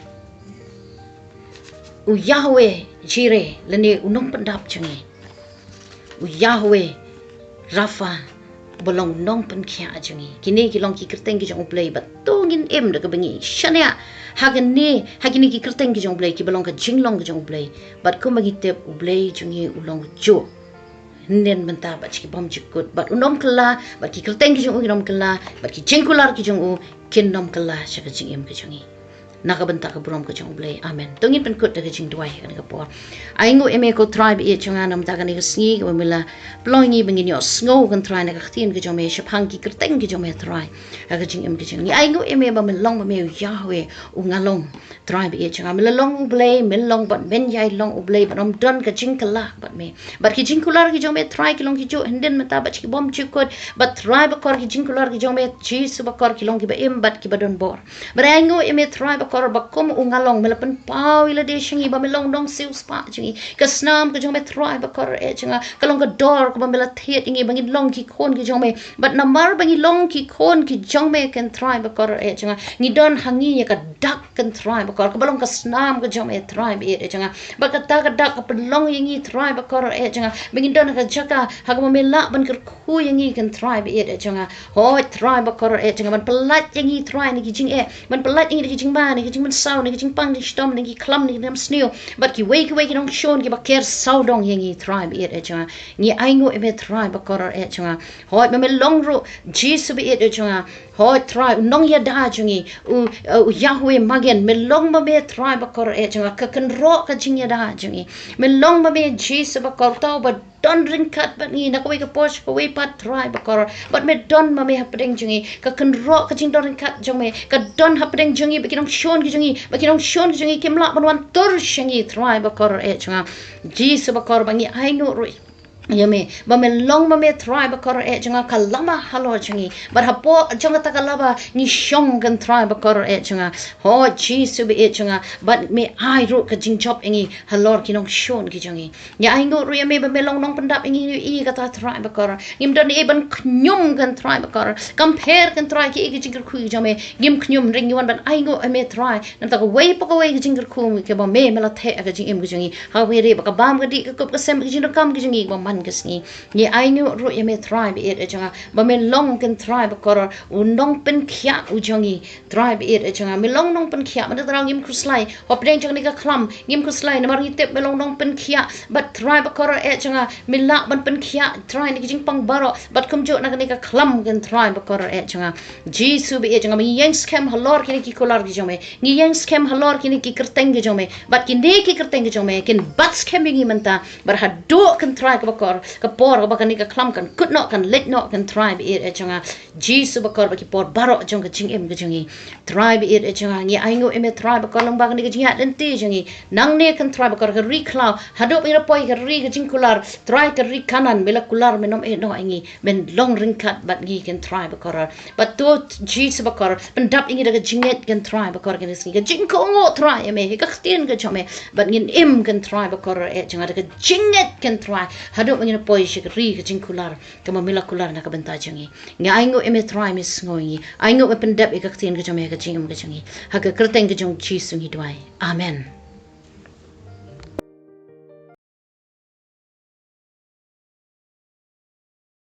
u Yahweh jire lene unong pendap jungi u Yahweh Rafa belong nong pen khia jungi kini ki long ki kerteng ki jong Blei bat tongin em da ka bengi shania hagani ki kerteng ki jong Blei ki belong ka jinglong ki jong Blei bat ko magi tep u Blei jungi ulong jo nen benta bat ki bom jikut bat unom kala bat ki kerteng ki jong unom kala bat ki jingkular ki jong u kin nom kala shaka jingim ki jongi nakabenta ka brom ka jong Blei amen tongin pen kut da ka jing duai ka por aingo eme ko tribe e changa nam ta ka ni sngi ka mila plongi bengin yo sngo kan try na ka thin ka jong me shapang ki kerteng ki jong me try ka jing em ki jing ni aingo eme ba long ba me Yahweh u ngalong tribe e changa mila long Blei mil long bat ben yai long Blei ba nom don ka jing kala bat me bat ki jing kular ki jong me try ki long ki jo hinden mata bat ki bom chukot bat try ba kor ki jing kular ki jong me chi su ba kor ki long ki ba em bat ki ba don bor but aingo eme try ba kor ba kom u ngalong mila pen pau ila de shingi ba melong dong siu spa jingi ka snam ka jong me try ba kor e changa ka long ka dor ko ba mila thet ingi bangin long ki khon ki jong me bat namar bangi long ki khon ki jong me kan try ba kor e changa ni don hangi ya ka dak kan try ba kor ka balong ka snam ka jong me try ba e changa ba ka ta ka dak ka pelong yangi try ba kor e changa bangin don ka jaka ha ka mila ban ka khu yangi kan try ba e changa ho try ba kor e changa ban pelat yangi try ni ki jing e ban pelat yangi ki jing ba ni ni jing man sau ni jing pang ni stom ni klam ni nam sneo but ki wake nong shon ki ba ker sau dong yengi tribe it changa ni aingo eme tribe bakor changa hoi me long ro Jesus be it changa hoi tribe nong ya da jungi u Yahweh magen me long ma be tribe bakor changa ka kan ro ka jing ya da jungi me long ma be Jesus bakor tau ba don ring kat but ni nak ka posh ko we pat try bakor but me don ma me hapdeng jungi ka kan ro ka jing don ring kat jong me ka don hapdeng jungi bakinong shon ki jungi bakinong shon ki jungi kimla ban tor shangi try bakor changa Jesus bakor bangi ai no ro yame ba me long ma me try bakor changa kalama halo jungi but hapo changa takalaba ni shong kan try bakor changa ho Jesus be changa but me ai ro ka jing chop engi halor kinong shon ki jungi ya ai no ro yame ba me long nong pandap engi I kata try bakor ngim don e ban knyum kan try bakor compare kan try ki e jing khu jame ngim knyum ring yuan ban ai go me try nam ta ko wei pa ko wei jing khu ke ba me la the ka jing em ki jungi ha we re ba ka bam ka di ka sem ki jing kam ki jungi ba man gasni ni ai no ro yame try be e changa ba me long kan try bakor unong pen khya u jungi try be e changa me long nong pen khya ma da ngim khuslai hop deng chang ni ka khlam ngim khuslai na mar hi tep me long nong pen khya but try bakor e changa me la ban pen khya try ni jing pang baro but kum jo na ka ni ka khlam kan try bakor e changa Jesus be e changa me yang scam halor ki ki kolar ki jome ni yang scam halor ki ki kyrteng ki jome but ki ne ki kyrteng ki jome kin bat scam ngi manta bar ha do kan try ka bakor ka por ka bakani ka khlam kan kut no kan let no kan try be e changa Jesus bakor ba ki por baro jong ka jingim ka jingi try be e changa ni ai ngo em try bakor lang bakani ka jinga den ti jingi nang ne kan try bakor ka ri klau hado ira poi ka ri ka jing kular try ka ri kanan bela kular menom e no ingi men long ring cut but ngi kan try bakor but to Jesus bakor pendap ingi daga jinget kan try bakor kan singi ka jing ko ngo try me ka khtin ka chome but ngin im kan try bakor e changa daga jinget kan try hado ngi poi shi ri ka jing kular ka mamila kular na ka benta jingi ngi ai ngo em try mis ngoi ai ngo pendap e ka khtin ka chome ka jingim ka jingi ha ka kyrteng ka jong Jesus ngi dwai amen.